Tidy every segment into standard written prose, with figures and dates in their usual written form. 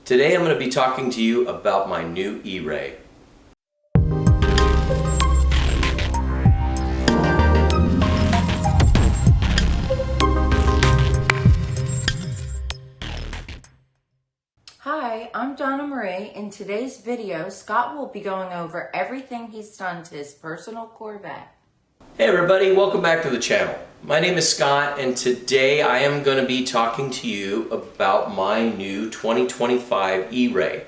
Today I'm going to be talking to you about my new E-Ray. Hi, I'm Donna Marie. In today's video, Scott will be going over everything he's done to his personal Corvette. Hey everybody, welcome back to the channel. My name is Scott and today I am going to be talking to you about my new 2025 E-Ray.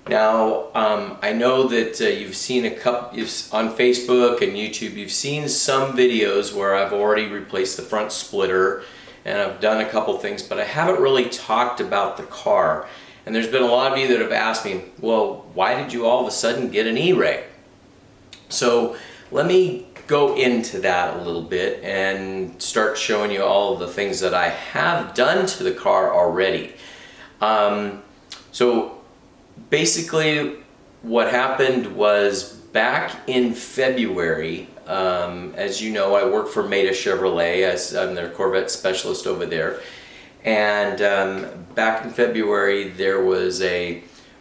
Now, I know that you've seen a couple on Facebook and YouTube, you've seen some videos where I've already replaced the front splitter and I've done a couple things, but I haven't really talked about the car. And there's been a lot of you that have asked me, well, why did you all of a sudden get an E-Ray? So let me go into that a little bit and start showing you all of the things that I have done to the car already. So basically what happened was back in February, as you know, I work for Meta Chevrolet as I'm their Corvette specialist over there. And back in February there was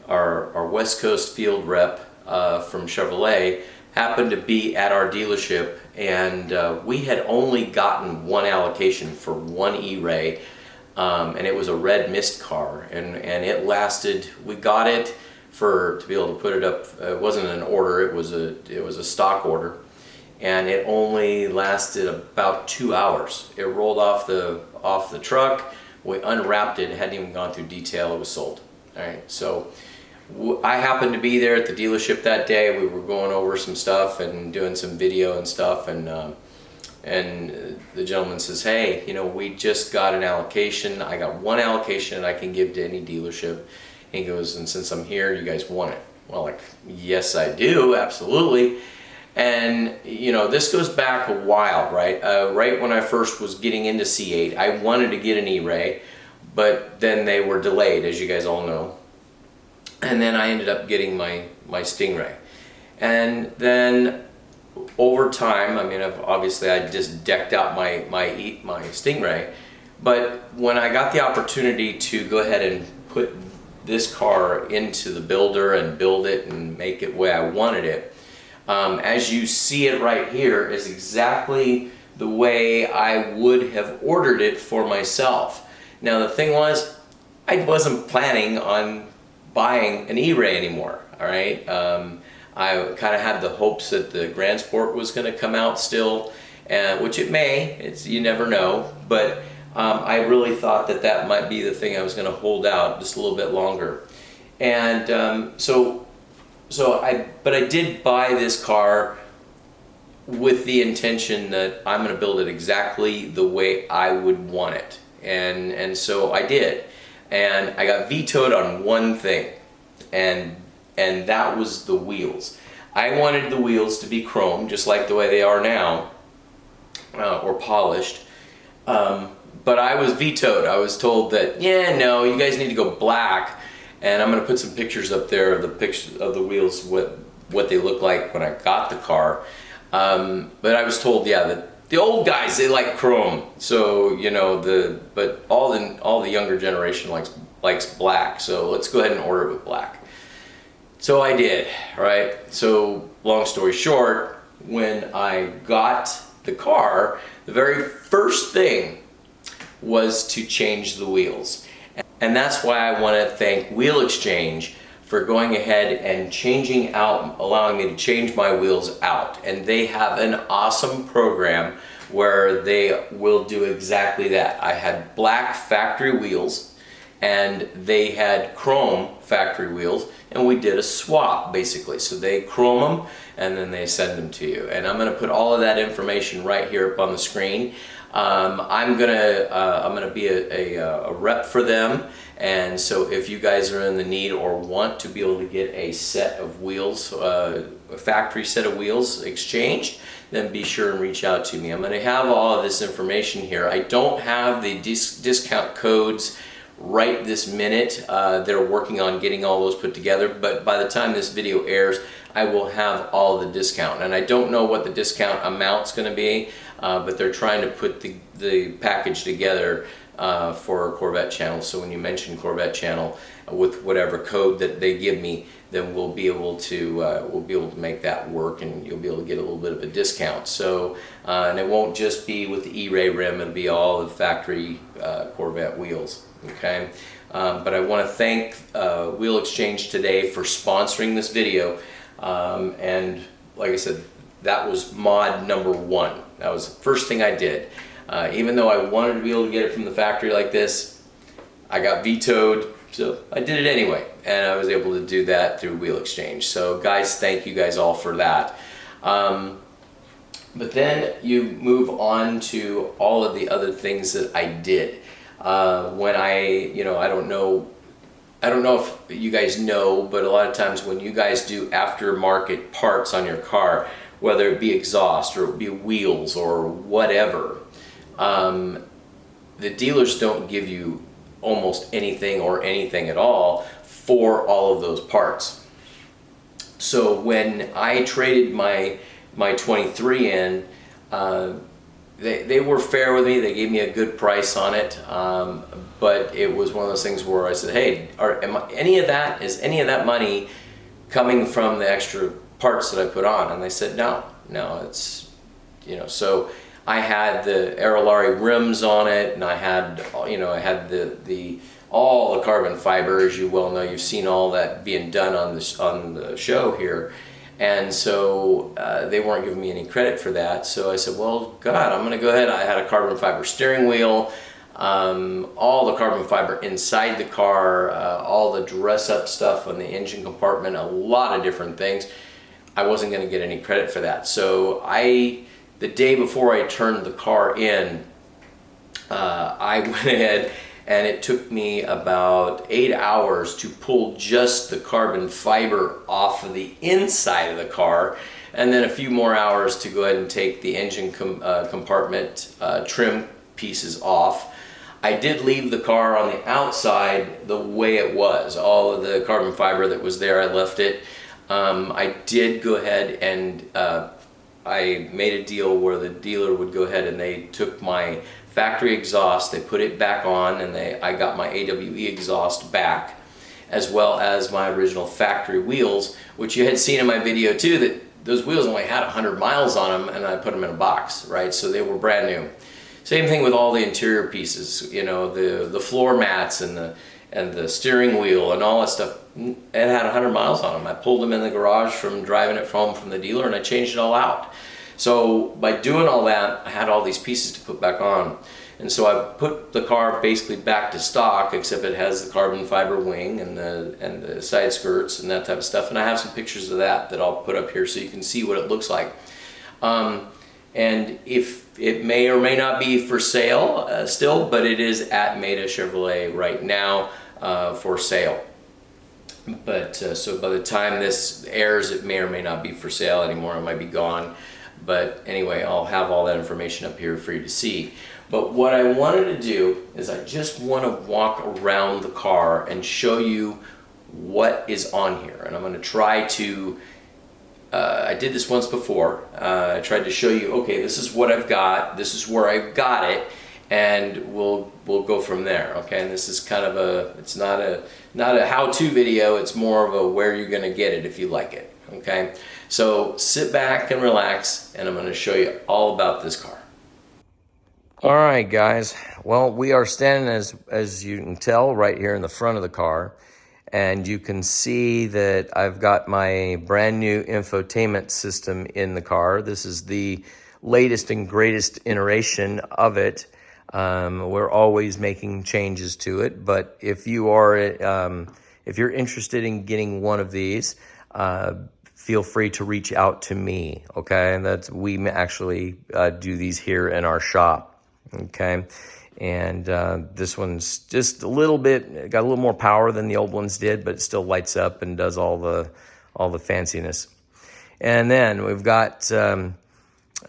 our West Coast field rep from Chevrolet happened to be at our dealership, and we had only gotten one allocation for one E-Ray, and it was a red mist car, and it lasted, we got it to be able to put it up. It wasn't an order, it was a stock order, and it only lasted about 2 hours. It rolled off the truck, we unwrapped it, hadn't even gone through detail, it was sold. All right, so I happened to be there at the dealership that day. We were going over some stuff and doing some video and stuff, and the gentleman says, hey, you know, we just got an allocation. I got one allocation I can give to any dealership. And he goes, and since I'm here, you guys want it? Well, like, yes I do, absolutely. And you know, this goes back a while, right? Right when I first was getting into C8, I wanted to get an E-Ray, but then they were delayed, as you guys all know. And then I ended up getting my Stingray. And then over time, I mean, obviously I just decked out my Stingray, but when I got the opportunity to go ahead and put this car into the builder and build it and make it the way I wanted it, as you see it right here is exactly the way I would have ordered it for myself. Now the thing was, I wasn't planning on buying an E-Ray anymore, all right? I kind of had the hopes that the Grand Sport was going to come out still, which it may, you never know, but I really thought that that might be the thing I was going to hold out just a little bit longer. And but I did buy this car with the intention that I'm going to build it exactly the way I would want it, and so I did. And I got vetoed on one thing, and that was the wheels. I wanted the wheels to be chrome, just like the way they are now, or polished. But I was vetoed. I was told that, yeah, no, you guys need to go black. And I'm going to put some pictures up there of the pictures of the wheels, what they look like when I got the car. But I was told, yeah, that the old guys, they like chrome, so you know, but all the younger generation likes black, so let's go ahead and order it with black. So I did, right? So long story short, when I got the car, the very first thing was to change the wheels. And that's why I want to thank Wheel Exchange for going ahead and changing out, allowing me to change my wheels out. And they have an awesome program where they will do exactly that. I had black factory wheels and they had chrome factory wheels, and we did a swap basically. So they chrome them and then they send them to you. And I'm going to put all of that information right here up on the screen. I'm gonna be a rep for them, and so if you guys are in the need or want to be able to get a set of wheels, a factory set of wheels exchanged, then be sure and reach out to me. I'm going to have all of this information here. I don't have the discount codes right this minute. They're working on getting all those put together, but by the time this video airs, I will have all the discount. And I don't know what the discount amount's going to be, but they're trying to put the package together for Corvette channel. So when you mention Corvette channel with whatever code that they give me, then we'll be able to make that work, and you'll be able to get a little bit of a discount. So and it won't just be with the E-Ray rim; it'll be all the factory Corvette wheels. Okay, but I want to thank Wheel Exchange today for sponsoring this video, and like I said, that was mod number 1. That was the first thing I did. Even though I wanted to be able to get it from the factory like this, I got vetoed, so I did it anyway, and I was able to do that through Wheel Exchange. So guys, thank you guys all for that. But then you move on to all of the other things that I did. When I don't know if you guys know, but a lot of times when you guys do aftermarket parts on your car, whether it be exhaust or it be wheels or whatever, the dealers don't give you almost anything or anything at all for all of those parts. So when I traded my 23 in, they were fair with me. They gave me a good price on it, but it was one of those things where I said, hey, is any of that money coming from the extra parts that I put on? And they said, no, it's, so I had the Aerolarri rims on it, and I had all the carbon fiber. As you well know, you've seen all that being done on the show here. And so they weren't giving me any credit for that. So I said, well, God, I'm going to go ahead. I had a carbon fiber steering wheel, all the carbon fiber inside the car, all the dress-up stuff on the engine compartment, a lot of different things. I wasn't going to get any credit for that. So the day before I turned the car in, I went ahead, and it took me about 8 hours to pull just the carbon fiber off of the inside of the car, and then a few more hours to go ahead and take the engine compartment trim pieces off. I did leave the car on the outside the way it was. All of the carbon fiber that was there, I left it. I did go ahead and I made a deal where the dealer would go ahead and they took my factory exhaust, they put it back on, and I got my AWE exhaust back, as well as my original factory wheels, which you had seen in my video too, that those wheels only had 100 miles on them, and I put them in a box, right? So they were brand new. Same thing with all the interior pieces, the floor mats and the steering wheel and all that stuff. It had 100 miles on them. I pulled them in the garage from driving it home from the dealer, and I changed it all out. So by doing all that, I had all these pieces to put back on. And so I put the car basically back to stock, except it has the carbon fiber wing and the side skirts and that type of stuff. And I have some pictures of that I'll put up here so you can see what it looks like. And if it may or may not be for sale still, but it is at Maida Chevrolet right now for sale. But so by the time this airs, it may or may not be for sale anymore. It might be gone. But anyway, I'll have all that information up here for you to see. But what I wanted to do is I just want to walk around the car and show you what is on here. And I'm going to try to, I did this once before. I tried to show you, okay, this is what I've got, this is where I've got it, and we'll go from there. Okay, and this is kind of it's not a how-to video, it's more of a where you're going to get it if you like it. Okay, so sit back and relax, and I'm going to show you all about this car. All right, guys. Well, we are standing, as you can tell, right here in the front of the car, and you can see that I've got my brand new infotainment system in the car. This is the latest and greatest iteration of it. We're always making changes to it, but if you are, if you're interested in getting one of these, feel free to reach out to me. Okay, and we actually do these here in our shop. Okay, and this one's just a little bit, got a little more power than the old ones did, but it still lights up and does all the fanciness. And then we've got, we're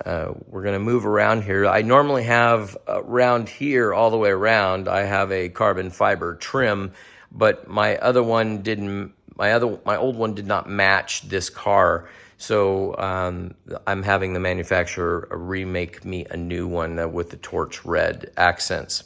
going to move around here. I normally have around here, all the way around, I have a carbon fiber trim, but my other one didn't. My old one did not match this car, so I'm having the manufacturer remake me a new one with the torch red accents.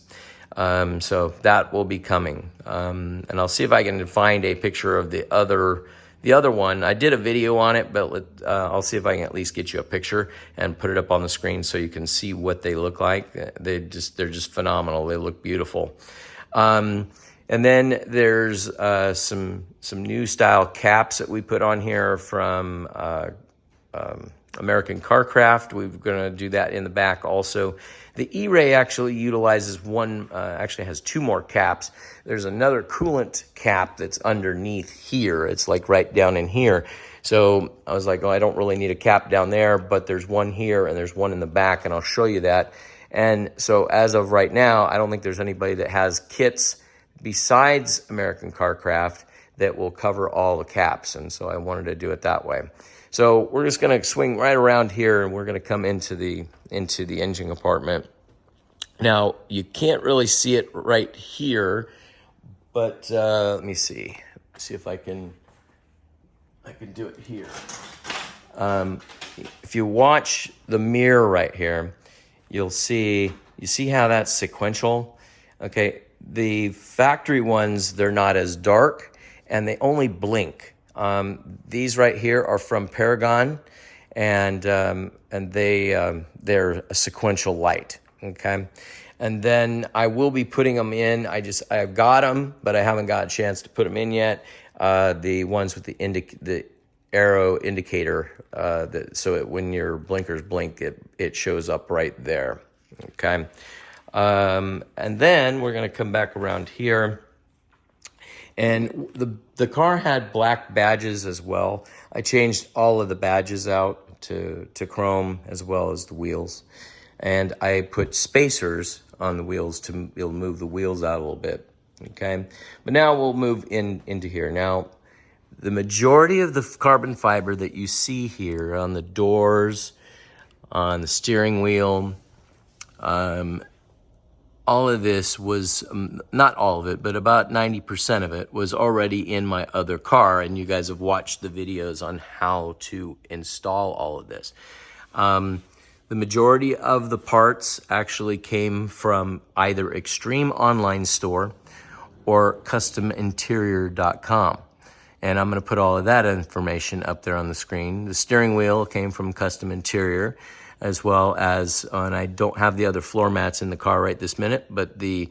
So that will be coming. And I'll see if I can find a picture of the other one. I did a video on it, but I'll see if I can at least get you a picture and put it up on the screen so you can see what they look like. They're just phenomenal. They look beautiful. And then there's some new style caps that we put on here from American Carcraft. We're going to do that in the back also. The E-Ray actually utilizes actually has two more caps. There's another coolant cap that's underneath here. It's like right down in here. So I was like, oh, I don't really need a cap down there, but there's one here and there's one in the back, and I'll show you that. And so as of right now, I don't think there's anybody that has kits besides American Carcraft that will cover all the caps, and so I wanted to do it that way. So we're just going to swing right around here, and we're going to come into the engine compartment. Now, you can't really see it right here, but let me see. See if I can do it here. If you watch the mirror right here, you see how that's sequential? Okay, the factory ones, they're not as dark, and they only blink. These right here are from Paragon, and they're a sequential light. Okay, and then I will be putting them in. I've got them, but I haven't got a chance to put them in yet. The ones with the arrow indicator, when your blinkers blink, it shows up right there. Okay, and then we're gonna come back around here. And the car had black badges as well. I changed all of the badges out to chrome as well as the wheels. And I put spacers on the wheels to be able to move the wheels out a little bit. Okay, but now we'll move into here. Now, the majority of the carbon fiber that you see here on the doors, on the steering wheel, all of this was, not all of it, but about 90% of it was already in my other car, and you guys have watched the videos on how to install all of this. The majority of the parts actually came from either Extreme Online Store or CustomInterior.com. And I'm going to put all of that information up there on the screen. The steering wheel came from Custom Interior, as well as, and I don't have the other floor mats in the car right this minute, but the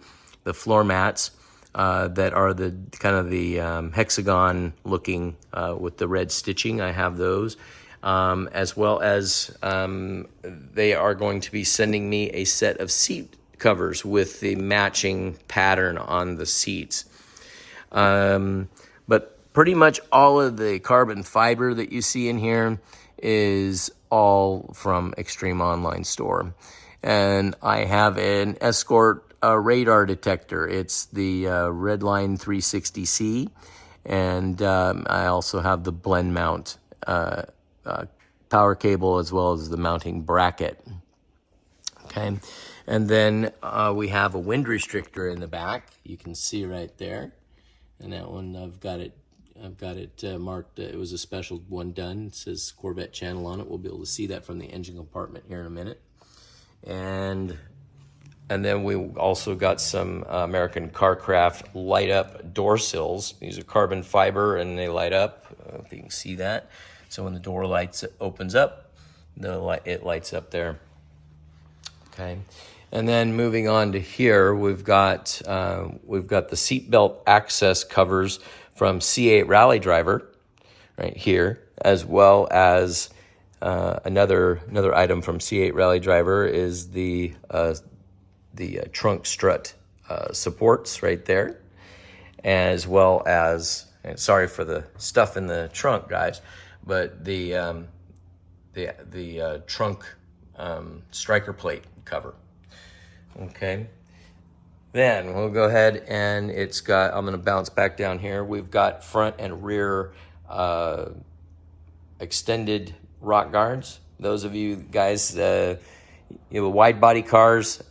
floor mats that are the kind of the hexagon looking with the red stitching, I have those. As well as they are going to be sending me a set of seat covers with the matching pattern on the seats. But pretty much all of the carbon fiber that you see in here is all from Extreme Online Store. And I have an Escort radar detector. It's the Redline 360C. And I also have the blend mount power cable as well as the mounting bracket. Okay. And then we have a wind restrictor in the back. You can see right there. And that one, I've got it marked. It was a special one done. It says Corvette channel on it. We'll be able to see that from the engine compartment here in a minute. And then we also got some American Carcraft light up door sills. These are carbon fiber and they light up. If you can see that. So when the door opens up, it lights up there. Okay. And then moving on to here, we've got the seatbelt access covers from C8 Rally Driver right here, as well as another item from C8 Rally Driver is the trunk strut supports right there, as well as, and sorry for the stuff in the trunk, guys, but the trunk striker plate cover. Okay. Then we'll go ahead and I'm going to bounce back down here. We've got front and rear extended rock guards. Those of you guys, wide body cars,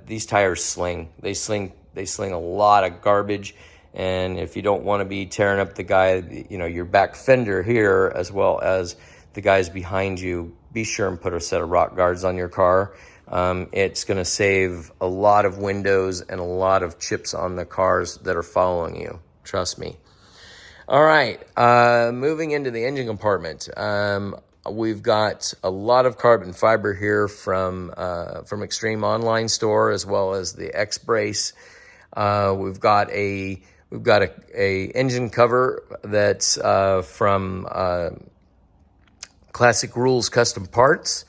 these tires sling. They sling a lot of garbage. And if you don't want to be tearing up the guy, your back fender here, as well as the guys behind you, be sure and put a set of rock guards on your car, It's going to save a lot of windows and a lot of chips on the cars that are following you. Trust me. All right, moving into the engine compartment. We've got a lot of carbon fiber here from Extreme Online Store, as well as the X-Brace. We've got a engine cover that's from Classic Rules Custom Parts.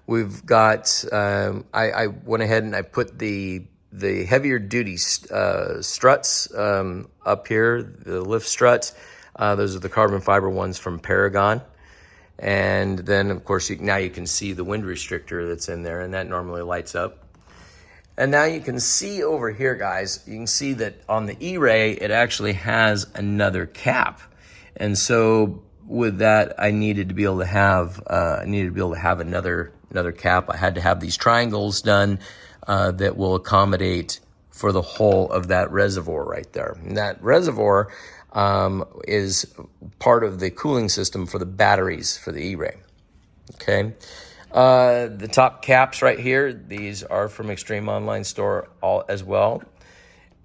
We've got I went ahead and I put the heavier duty struts up here, the lift struts. Those are the carbon fiber ones from Paragon. And then, of course, now you can see the wind restrictor that's in there, and that normally lights up. And now you can see over here, guys, you can see that on the E-Ray, it actually has another cap. And so with that, I needed to be able to have another cap. I had to have these triangles done that will accommodate for the whole of that reservoir right there. And that reservoir is part of the cooling system for the batteries for the E-Ray. Okay. The top caps right here, these are from Extreme Online Store as well.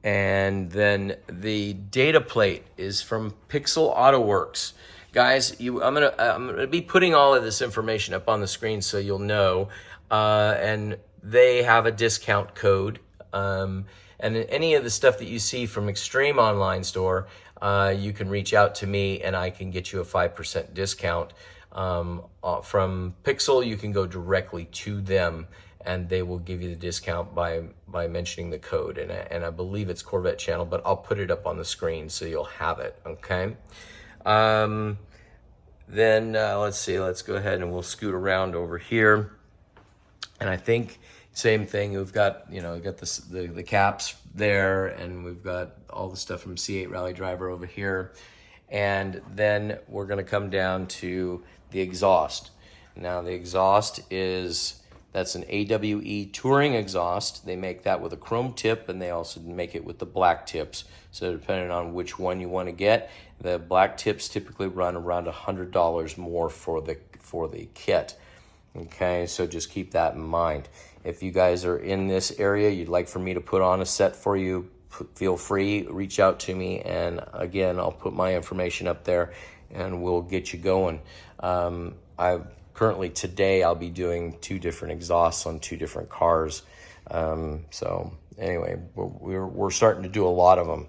And then the data plate is from Pixel Auto Works. Guys, I'm gonna be putting all of this information up on the screen so you'll know. And they have a discount code. And any of the stuff that you see from Extreme Online Store, you can reach out to me and I can get you a 5% discount. From Pixel, you can go directly to them and they will give you the discount by mentioning the code. And I believe it's Corvette Channel, but I'll put it up on the screen so you'll have it, okay? Then let's see, let's go ahead and we'll scoot around over here. And I think same thing, we've got, we've got the caps there, and we've got all the stuff from C8 Rally Driver over here. And then we're gonna come down to the exhaust. Now the exhaust that's an AWE touring exhaust. They make that with a chrome tip, and they also make it with the black tips. So depending on which one you want to get, the black tips typically run around $100 more for the kit. Okay, so just keep that in mind. If you guys are in this area, you'd like for me to put on a set for you, feel free, reach out to me, and again, I'll put my information up there and we'll get you going. Currently today, I'll be doing 2 different exhausts on 2 different cars. So anyway, we're starting to do a lot of them.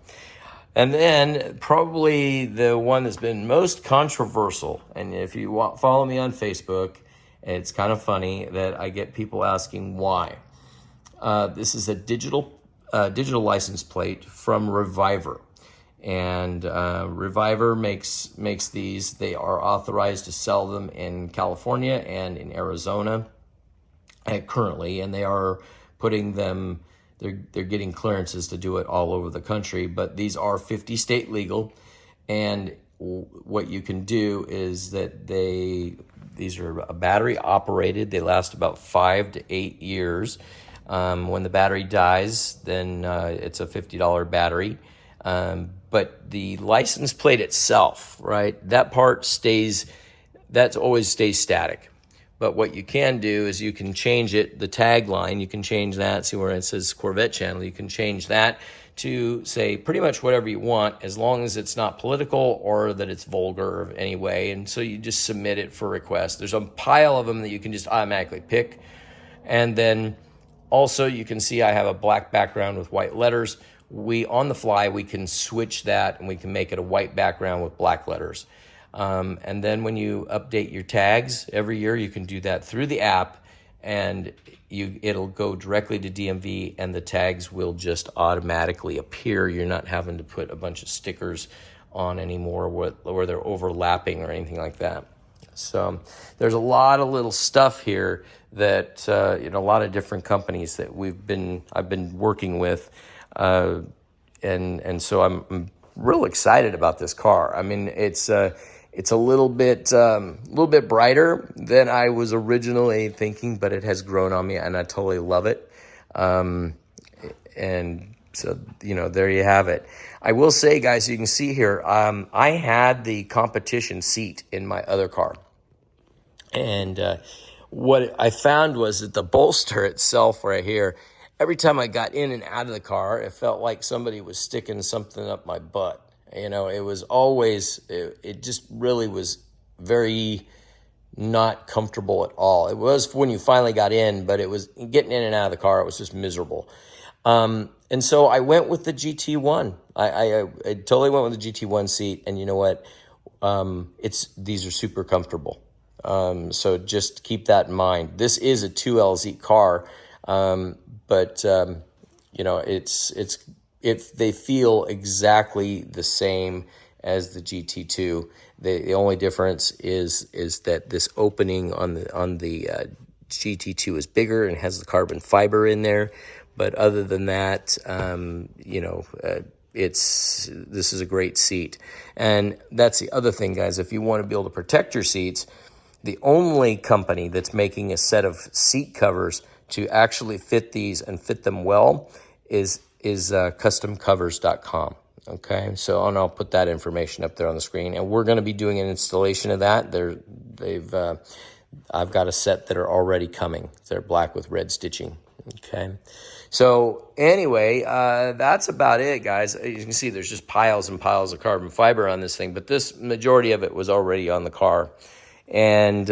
And then probably the one that's been most controversial, and if you follow me on Facebook, it's kind of funny that I get people asking why. This is a digital license plate from Reviver. And Reviver makes these. They are authorized to sell them in California and in Arizona currently, and they are putting them, they're getting clearances to do it all over the country, but these are 50 state legal. And what you can do is that these are battery operated. They last about 5 to 8 years. When the battery dies, then it's a $50 battery. But the license plate itself, right, that part always stays static. But what you can do is you can change it, the tagline, you can change that, see where it says Corvette Channel, you can change that to say pretty much whatever you want, as long as it's not political or that it's vulgar in any way. And so you just submit it for request. There's a pile of them that you can just automatically pick. And then also you can see I have a black background with white letters. On the fly, we can switch that and we can make it a white background with black letters. And then when you update your tags every year, you can do that through the app, and it'll go directly to DMV and the tags will just automatically appear. You're not having to put a bunch of stickers on anymore where they're overlapping or anything like that. So there's a lot of little stuff here that a lot of different companies that I've been working with. And so I'm real excited about this car. I mean, it's a little bit brighter than I was originally thinking, but it has grown on me, and I totally love it. And so there you have it. I will say, guys, you can see here, I had the competition seat in my other car, and what I found was that the bolster itself right here, every time I got in and out of the car, it felt like somebody was sticking something up my butt. You know, it was always, it just really was very not comfortable at all. It was when you finally got in, but it was getting in and out of the car, it was just miserable. And so I went with the GT1. I totally went with the GT1 seat, and you know what? These are super comfortable. So just keep that in mind. This is a 2LZ car, but you know, they feel exactly the same as the GT2. The only difference is that this opening on the GT2 is bigger and has the carbon fiber in there. But other than that, you know, this is a great seat. And that's the other thing, guys. If you want to be able to protect your seats, the only company that's making a set of seat covers to actually fit these and fit them well is customcovers.com. Okay, so and I'll put that information up there on the screen, and we're going to be doing an installation of that. I've got a set that are already coming. They're black with red stitching. Okay, so anyway, that's about it, guys. As you can see, there's just piles and piles of carbon fiber on this thing, but this majority of it was already on the car, and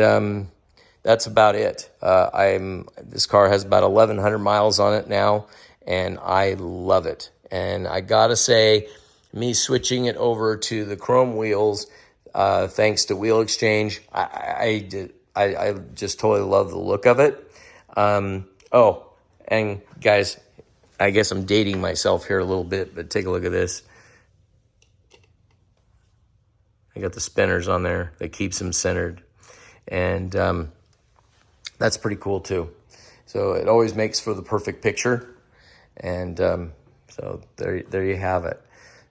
that's about it. This car has about 1,100 miles on it now, and I love it. And I gotta say, me switching it over to the chrome wheels, thanks to Wheel Exchange, I just totally love the look of it. Oh, and guys, I guess I'm dating myself here a little bit, but take a look at this. I got the spinners on there that keeps them centered, and that's pretty cool too. So it always makes for the perfect picture, and so there you have it.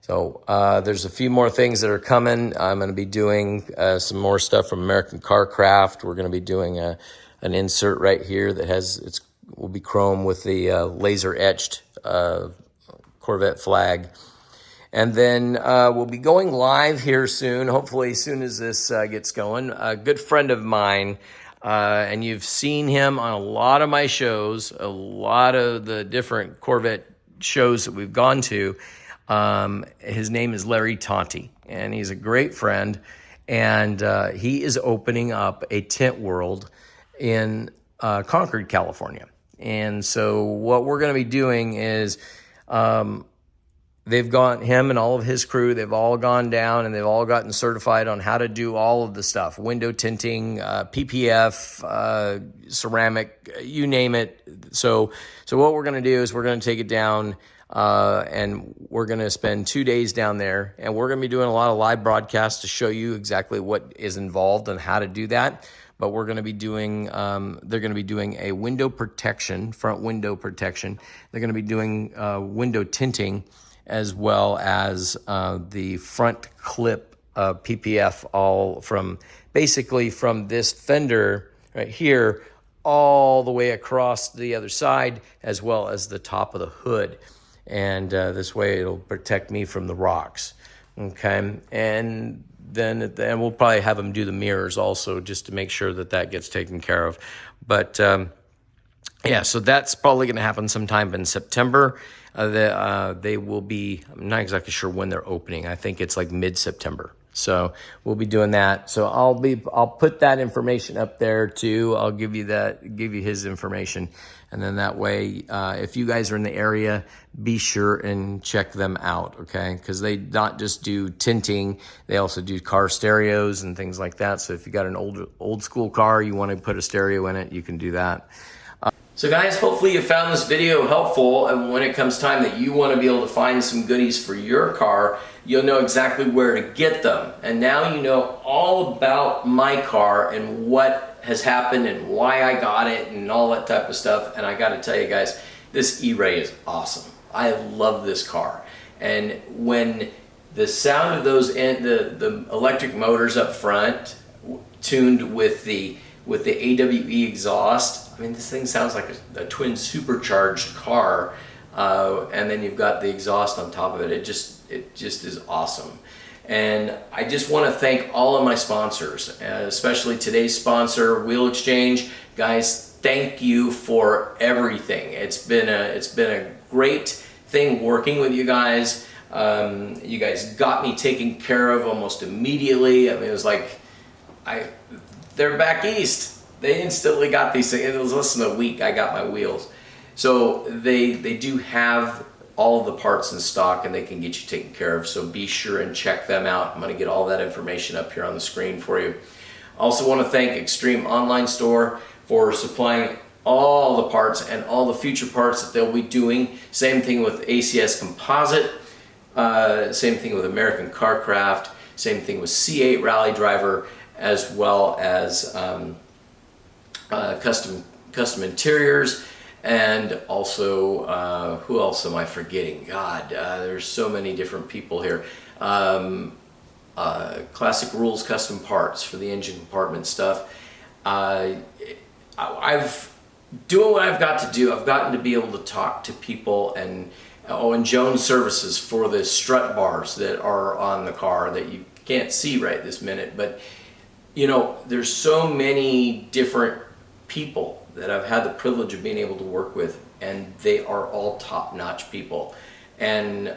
So there's a few more things that are coming. I'm going to be doing some more stuff from American Car Craft. We're going to be doing an insert right here that will be chrome with the laser etched Corvette flag. And then we'll be going live here soon, hopefully as soon as this gets going. A good friend of mine, and you've seen him on a lot of my shows, a lot of the different Corvette shows that we've gone to. His name is Larry Tonti, and he's a great friend, and he is opening up a tent world in Concord, California. And so what we're going to be doing is him and all of his crew, they've all gone down and they've all gotten certified on how to do all of the stuff, window tinting, PPF, ceramic, you name it. So what we're going to do is we're going to take it down, and we're going to spend 2 days down there, and we're going to be doing a lot of live broadcasts to show you exactly what is involved and how to do that. But we're going to be doing, they're going to be doing a window protection, front window protection. They're going to be doing window tinting, as well as the front clip PPF, all from basically from this fender right here all the way across the other side, as well as the top of the hood. And this way it'll protect me from the rocks. Okay, and then at the end we'll probably have them do the mirrors also, just to make sure that gets taken care of. But yeah, so that's probably going to happen sometime in September. They will be, I'm not exactly sure when they're opening. I think it's like mid-September. So we'll be doing that. So I'll put that information up there too. I'll give you his information. And then that way, if you guys are in the area, be sure and check them out, okay? Because they not just do tinting, they also do car stereos and things like that. So if you got an old school car, you want to put a stereo in it, you can do that. So guys, hopefully you found this video helpful, and when it comes time that you want to be able to find some goodies for your car, you'll know exactly where to get them. And now you know all about my car and what has happened and why I got it and all that type of stuff. And I got to tell you guys, this E-Ray is awesome. I love this car. And when the sound of those, the electric motors up front, tuned with the AWE exhaust, I mean, this thing sounds like a twin supercharged car, and then you've got the exhaust on top of it. It just is awesome. And I just want to thank all of my sponsors, especially today's sponsor, Wheel Exchange. Guys, thank you for everything. It's been a great thing working with you guys. You guys got me taken care of almost immediately. I mean, it was like, they're back east. They instantly got these things. It was less than a week I got my wheels. So they do have all of the parts in stock and they can get you taken care of. So be sure and check them out. I'm going to get all that information up here on the screen for you. I also want to thank Extreme Online Store for supplying all the parts and all the future parts that they'll be doing. Same thing with ACS Composite. Same thing with American Carcraft. Same thing with C8 Rally Driver, as well as custom interiors. And also, who else am I forgetting? God, there's so many different people here. Classic Rules Custom Parts for the engine compartment stuff. I've doing what I've got to do. I've gotten to be able to talk to people, and Jones Services for the strut bars that are on the car that you can't see right this minute. But you know, there's so many different people that I've had the privilege of being able to work with, and they are all top-notch people. And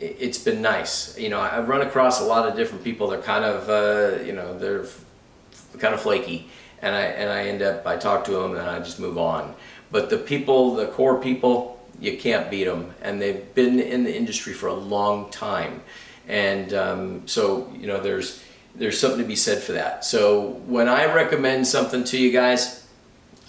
it's been nice. You know, I've run across a lot of different people that kind of, you know, they're kind of flaky, and I talk to them and I just move on. But the people, the core people, you can't beat them, and they've been in the industry for a long time. And so, you know, there's something to be said for that. So when I recommend something to you guys,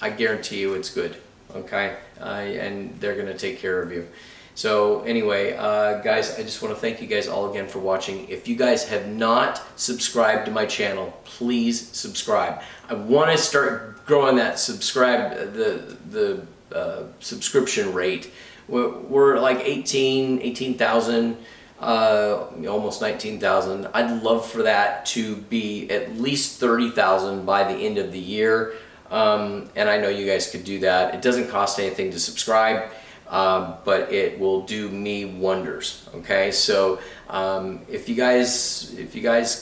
I guarantee you it's good, okay? And they're gonna take care of you. So anyway, guys, I just wanna thank you guys all again for watching. If you guys have not subscribed to my channel, please subscribe. I wanna start growing that the subscription rate. We're like 18,000, almost 19,000. I'd love for that to be at least 30,000 by the end of the year. And I know you guys could do that. It doesn't cost anything to subscribe, but it will do me wonders. Okay, so if you guys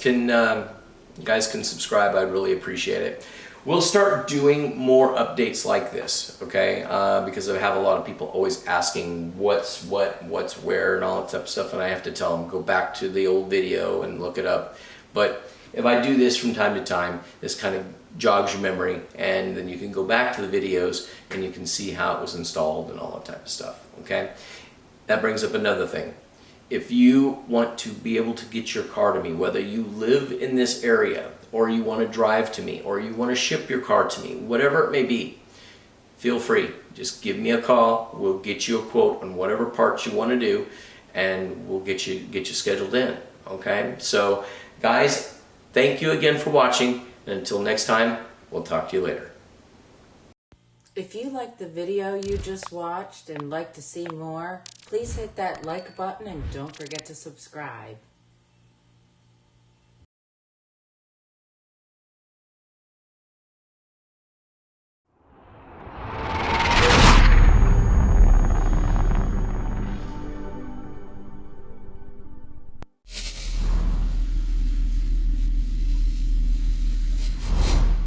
can subscribe, I'd really appreciate it. We'll start doing more updates like this, okay? Because I have a lot of people always asking what's where and all that type of stuff, and I have to tell them go back to the old video and look it up. But if I do this from time to time, this kind of jogs your memory, and then you can go back to the videos and you can see how it was installed and all that type of stuff, okay? That brings up another thing. If you want to be able to get your car to me, whether you live in this area or you want to drive to me or you want to ship your car to me, whatever it may be, feel free. Just give me a call. We'll get you a quote on whatever parts you want to do, and we'll get you scheduled in, okay? So guys, thank you again for watching. And until next time, we'll talk to you later. If you liked the video you just watched and like to see more, please hit that like button and don't forget to subscribe.